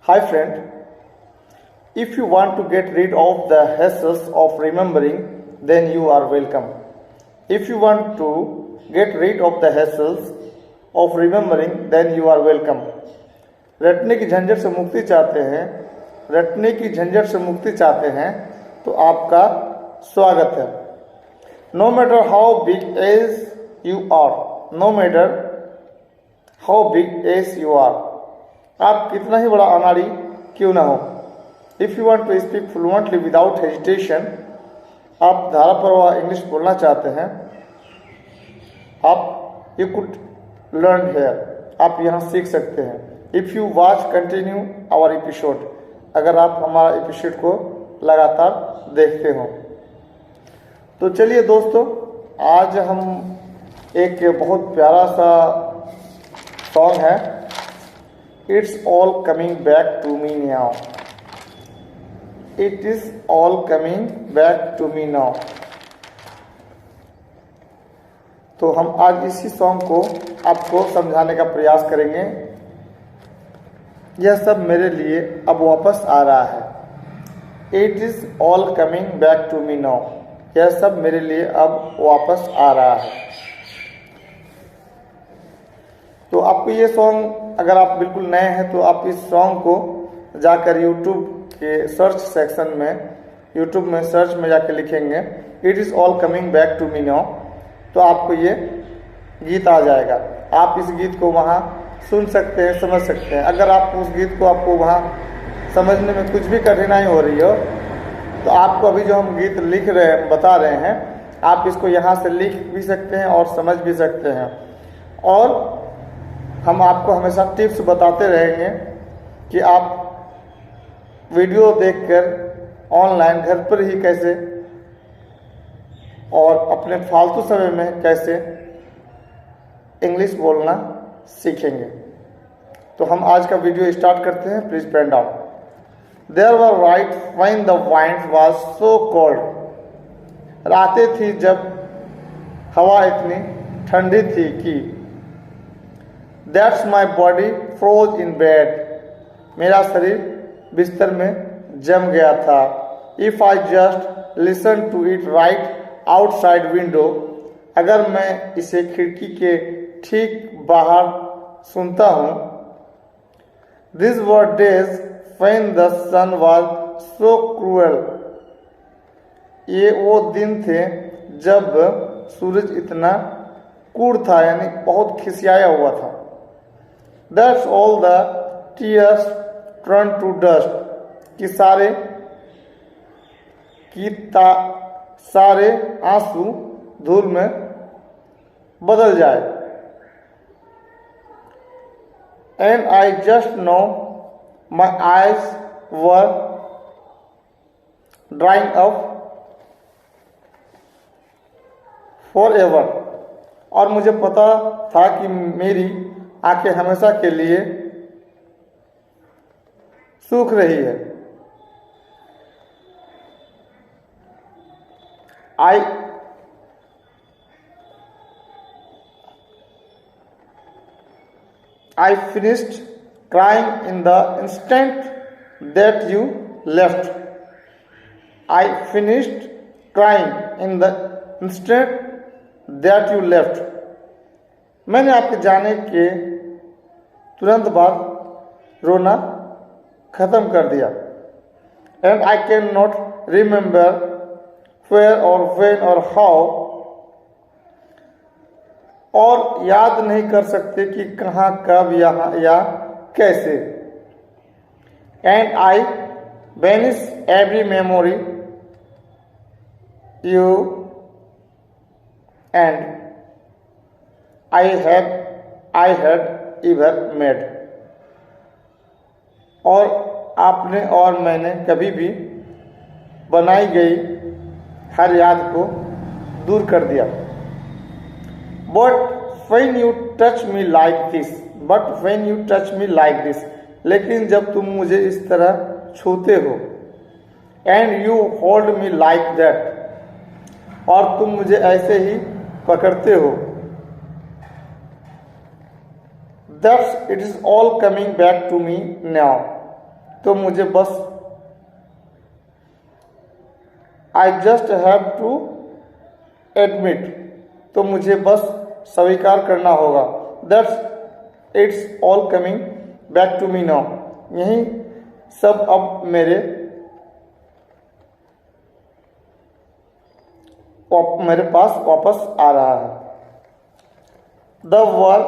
Hi friend, if you want to get rid of the hassles of remembering, then you are welcome. If you want to get rid of the hassles of remembering, then you are welcome. रटने की झंझट से मुक्ति चाहते हैं तो आपका स्वागत है. No matter how big as you are, आप कितना ही बड़ा अनाड़ी क्यों ना हो. If you want to speak fluently without hesitation, आप धारा प्रवाह इंग्लिश बोलना चाहते हैं, आप you could learn here, आप यहाँ सीख सकते हैं. If you watch continue our episode, अगर आप हमारा एपिसोड को लगातार देखते हो. तो चलिए दोस्तों, आज हम एक बहुत प्यारा सा सॉन्ग है, it's all coming back to me now. It is all coming back to me now. तो हम आज इसी सॉन्ग को आपको समझाने का प्रयास करेंगे. यह सब मेरे लिए अब वापस आ रहा है. It is all coming back to me now. यह सब मेरे लिए अब वापस आ रहा है. तो आपको ये सॉन्ग, अगर आप बिल्कुल नए हैं तो आप इस सॉन्ग को जाकर यूट्यूब के सर्च सेक्शन में, यूट्यूब में सर्च में जाकर लिखेंगे it is all coming back to me now, तो आपको ये गीत आ जाएगा. आप इस गीत को वहाँ सुन सकते हैं, समझ सकते हैं. अगर आप उस गीत को आपको वहाँ समझने में कुछ भी कठिनाई हो रही हो, तो आपको अभी जो हम गीत लिख रहे हैं, बता रहे हैं, आप इसको यहाँ से लिख भी सकते हैं और समझ भी सकते हैं. और हम आपको हमेशा टिप्स बताते रहेंगे कि आप वीडियो देखकर ऑनलाइन घर पर ही कैसे और अपने फालतू समय में कैसे इंग्लिश बोलना सीखेंगे. तो हम आज का वीडियो स्टार्ट करते हैं. Please pen down. There were nights when the wind was so cold. रातें थी जब हवा इतनी ठंडी थी कि That's my body froze in bed. मेरा शरीर बिस्तर में जम गया था. If I just listen to it right outside window, अगर मैं इसे खिड़की के ठीक बाहर सुनता हूँ. These were days when the sun was so cruel. ये वो दिन थे जब सूरज इतना क्रूर था, यानी बहुत खिसियाया हुआ था. That's all the tears turned to dust. कि सारे आंसू धूल में बदल जाए. And I just know my eyes were drying up forever. और मुझे पता था कि मेरी आंखें हमेशा के लिए सूख रही है. I finished crying in the instant that you left. I finished crying in the instant that you left. मैंने आपके जाने के तुरंत बाद रोना खत्म कर दिया. And I cannot remember where or when or how. और याद नहीं कर सकते कि कहाँ, कब, यहाँ या कैसे. And I banish every memory you and I had ever made. और आपने और मैंने कभी भी बनाई गई हर याद को दूर कर दिया. But when you touch me like this, लेकिन जब तुम मुझे इस तरह छूते हो, and you hold me like that, और तुम मुझे ऐसे ही पकड़ते हो, It is all coming back to me now. तो मुझे बस I just have to admit, तो मुझे बस स्वीकार करना होगा। That's it's all coming back to me now, यही सब अब मेरे पास वापस आ रहा है। The were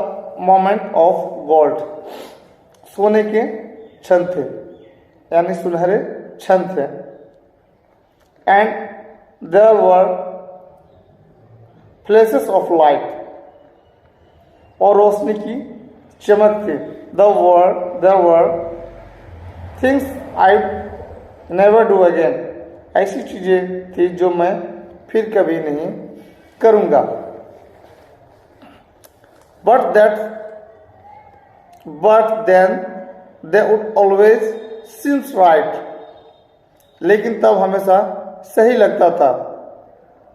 moment of gold, सोने के क्षण थे, यानी सुनहरे क्षण थे। And there were flashes of light, और रोशनी की चमक थी। There were things I never do again, ऐसी चीजें थी जो मैं फिर कभी नहीं करूंगा। But then they would always seems right, लेकिन तब हमेशा सही लगता था।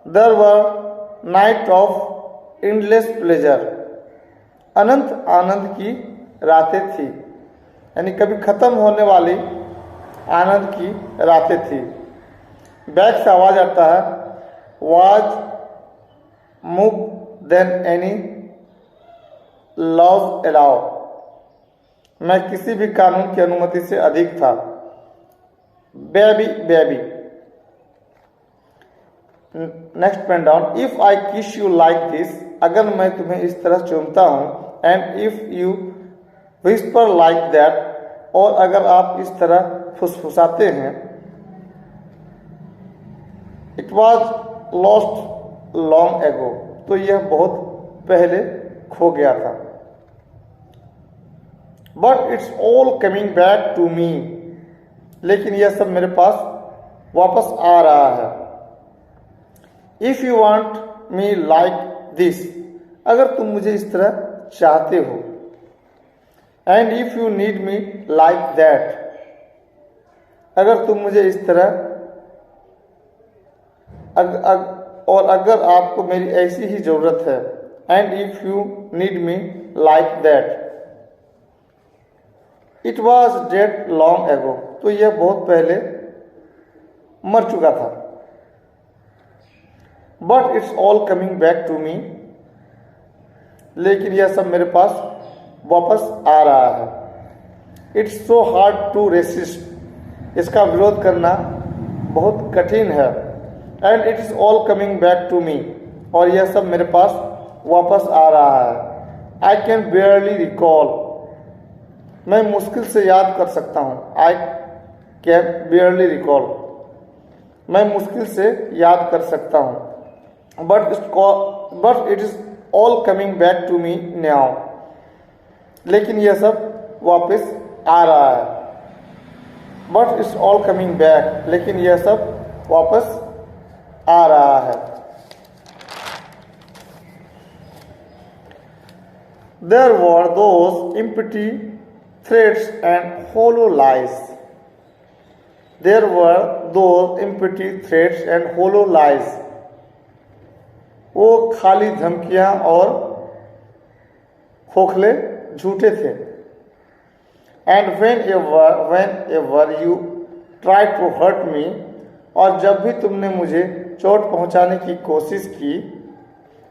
There were night of endless pleasure, अनंत आनंद की रातें थी, यानी कभी खत्म होने वाली आनंद की रातें थी। बैक से आवाज आता है, was more than any laws allow, मैं किसी भी कानून की अनुमति से अधिक था। Baby next pen down, if I kiss you like this, अगर मैं तुम्हें इस तरह चूमता हूं। And if you whisper like that, और अगर आप इस तरह फुसफुसाते हैं। It was lost long ago, तो यह बहुत पहले खो गया था। But it's all coming back to me, लेकिन यह सब मेरे पास वापस आ रहा है। If you want me like this, अगर तुम मुझे इस तरह चाहते हो। And if you need me like that, अगर तुम मुझे इस तरह और अगर आपको मेरी ऐसी ही जरूरत है। And if you need me like that, it was dead long ago, तो यह बहुत पहले मर चुका था। But it's all coming back to me, लेकिन यह सब मेरे पास वापस आ रहा है। It's so hard to resist, इसका विरोध करना बहुत कठिन है। And it is all coming back to me, और यह सब मेरे पास वापस आ रहा है। आई कैन बेयरली रिकॉल, मैं मुश्किल से याद कर सकता हूँ। आई कैन बेयरली रिकॉल, मैं मुश्किल से याद कर सकता हूँ। But it is all coming back to me now, लेकिन यह सब वापस आ रहा है। But it's all coming back, लेकिन यह सब वापस आ रहा है। There were those empty threats and hollow lies. There were those empty threats and hollow lies. वो खाली धमकियां और खोखले झूठे थे। And whenever you tried to hurt me, और जब भी तुमने मुझे चोट पहुंचाने की कोशिश की।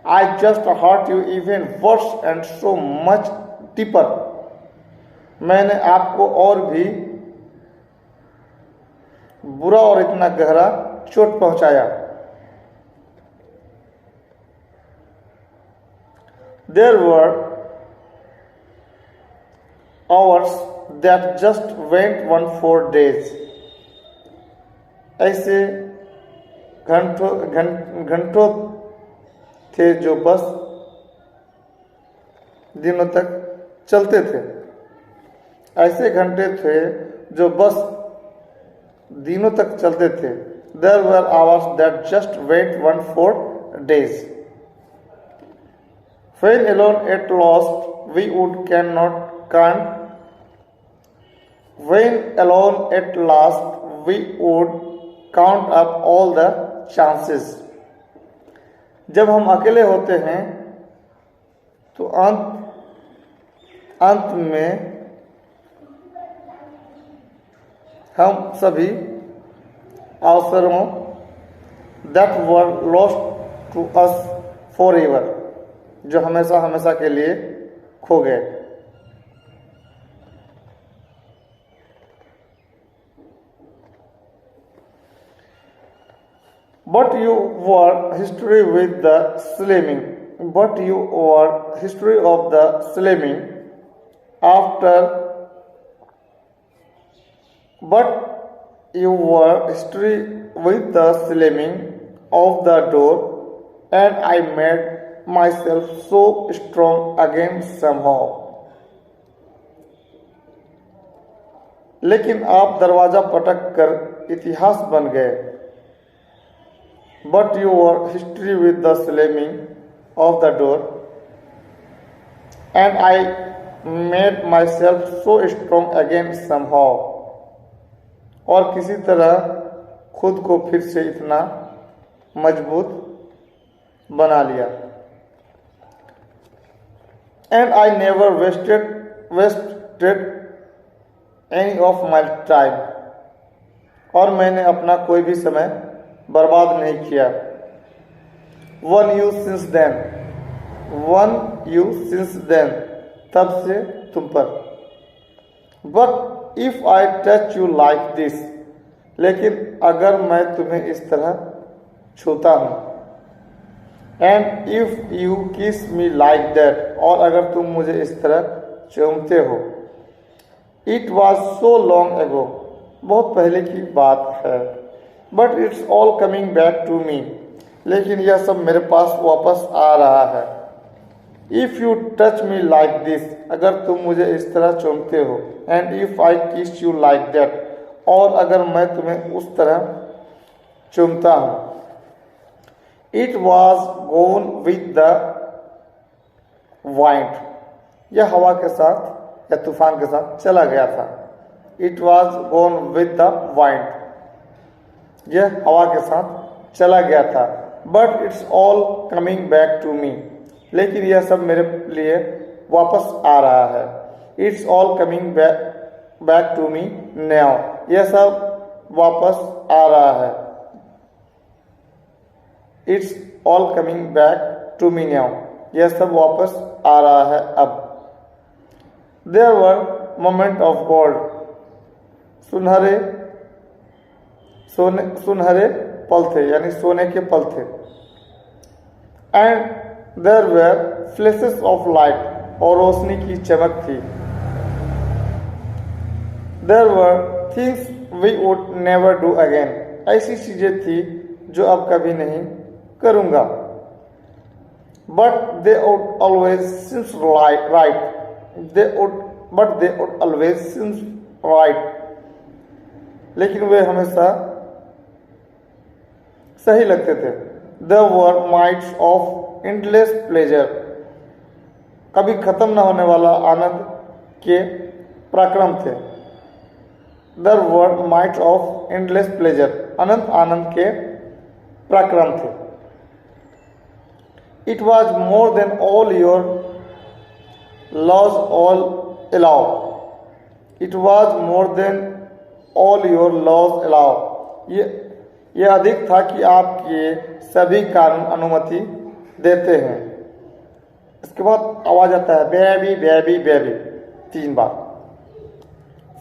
I just hurt you even worse and so much deeper, मैंने आपको और भी बुरा और इतना गहरा चोट पहुंचाया। There were hours that just went on for days, ऐसे घंटों थे जो बस दिनों तक चलते थे। ऐसे घंटे थे जो बस दिनों तक चलते थे। There were hours that just went on for days. When alone at last we can't. When alone at last we would count up all the chances. जब हम अकेले होते हैं तो अंत में हम सभी अवसरों that were lost to us forever, जो हमेशा हमेशा के लिए खो गए। But you were history with the slamming. But you were history of the slamming after. But you were history with the slamming of the door, and I made myself so strong again somehow. लेकिन आप दरवाजा पटक कर इतिहास बन गए। But you were history with the slamming of the door, and I made myself so strong again somehow. और किसी तरह खुद को फिर से इतना मजबूत बना लिया। And I never wasted any of my time. और मैंने अपना कोई भी समय बर्बाद नहीं किया। One you since then, तब से तुम पर। But if I touch you like this, लेकिन अगर मैं तुम्हें इस तरह छूता हूँ, and if you kiss me like that, और अगर तुम मुझे इस तरह चूमते हो, it was so long ago, बहुत पहले की बात है, but it's all coming back to me, लेकिन यह सब मेरे पास वापस आ रहा है। If you touch me like this, अगर तुम मुझे इस तरह चूमते हो, and if I kiss you like that, और अगर मैं तुम्हें उस तरह चूमता हूँ, it was gone with the wind, यह हवा के साथ या तूफान के साथ चला गया था। It was gone with the wind, यह हवा के साथ चला गया था। But it's all coming back to me, लेकिन यह सब मेरे लिए वापस आ रहा है। It's all coming back to me now, यह सब वापस आ रहा है। It's all coming back to me now, यह सब वापस आ रहा है अब। There were moments of gold, सुनहरे पल थे, यानी सोने के पल थे। And there were flashes of light, और रोशनी की चमक थी। There were things we would never do again, ऐसी चीजें थी जो अब कभी नहीं करूँगा। But they would always seem right, but they would always seem right, लेकिन वे हमेशा सही लगते थे। There were nights of endless pleasure, कभी खत्म न होने वाला आनंद के पराक्रम थे। There were nights of endless pleasure, अनंत आनंद के पराक्रम थे। It was more than all your laws all allow, it was more than all your laws allow, यह अधिक था कि आपके सभी कानून अनुमति देते हैं। इसके बाद आवाज आता है baby baby baby 3 bar.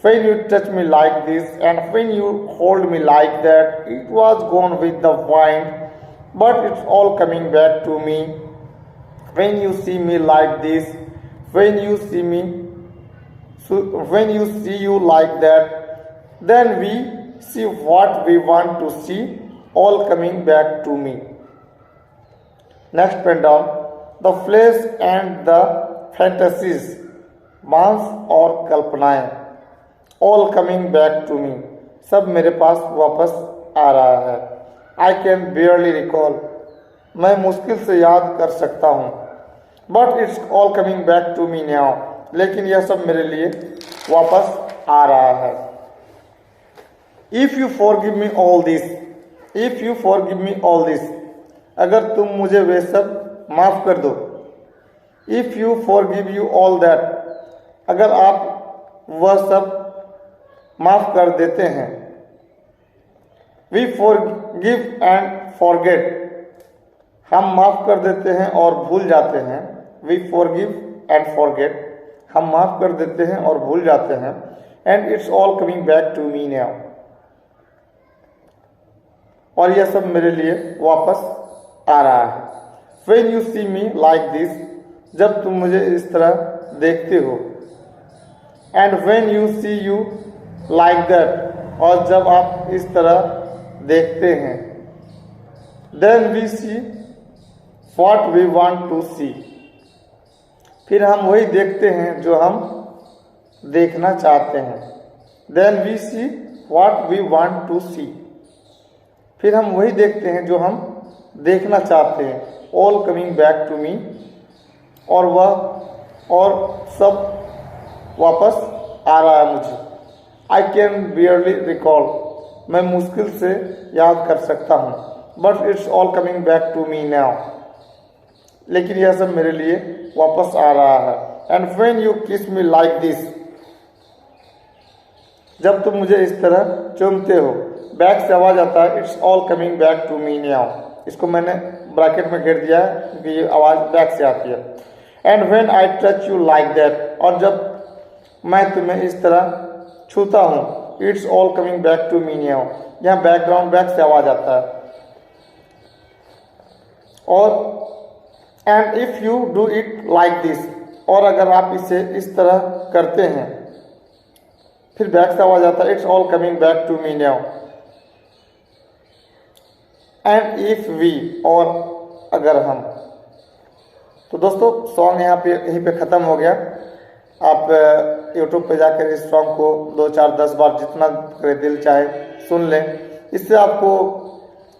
When you touch me like this and when you hold me like that, it was gone with the wind, but it's all coming back to me. When you see me like this, when you see you like that, then we see what we want to see, all coming back to me. Next pen down, the flesh and the fantasies, मांस और कल्पनाएं, all coming back to me, सब मेरे पास वापस आ रहा है। I can barely recall, मैं मुश्किल से याद कर सकता हूँ। But it's all coming back to me now, लेकिन यह सब मेरे लिए वापस आ रहा है। If you forgive me all this, अगर तुम मुझे वे सब माफ कर दो। If you forgive you all that, अगर आप वह सब माफ कर देते हैं। वी फॉरगिव एंड फॉरगेट, हम माफ कर देते हैं और भूल जाते हैं। वी फॉरगिव एंड फॉरगेट, हम माफ कर देते हैं और भूल जाते हैं। And it's all coming back to me now, और यह सब मेरे लिए वापस आ रहा है। When you see me like this, जब तुम मुझे इस तरह देखते हो। And when you see you like that, और जब आप इस तरह देखते हैं। Then we see what we want to see, फिर हम वही देखते हैं जो हम देखना चाहते हैं। Then we see what we want to see, फिर हम वही देखते हैं जो हम देखना चाहते हैं। All coming back to me, और वह और सब वापस आ रहा है मुझे। I can barely recall, मैं मुश्किल से याद कर सकता हूँ। But it's all coming back to me now, लेकिन यह सब मेरे लिए वापस आ रहा है। And when you kiss me like this, जब तुम मुझे इस तरह चूमते हो। बैक से आवाज आता है it's all coming back to me now, इसको मैंने ब्रैकेट में घेर दिया है क्योंकि ये आवाज बैक से आती है। And when I touch you like that, और जब मैं तुम्हें इस तरह छूता हूँ। It's all coming back to me now, यहाँ बैकग्राउंड बैक से आवाज आता है। और and if you do it like this, और अगर आप इसे इस तरह करते हैं, फिर बैक से आवाज आता है it's all coming back to me now. And if we, और अगर हम। तो दोस्तों सॉन्ग यहाँ पे यहीं पे ख़त्म हो गया। आप यूट्यूब पे जाकर इस सॉन्ग को 2, 4, 10 बार जितना दिल चाहे सुन लें। इससे आपको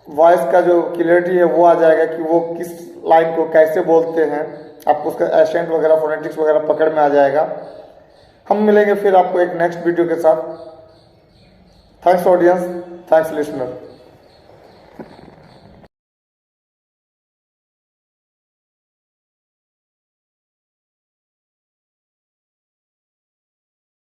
वॉइस का जो क्लियरिटी है वो आ जाएगा कि वो किस लाइन को कैसे बोलते हैं। आपको उसका एसेंट वगैरह फोनेटिक्स वगैरह पकड़ में आ जाएगा। हम मिलेंगे फिर आपको एक नेक्स्ट वीडियो के साथ। Thanks audience, thanks listener.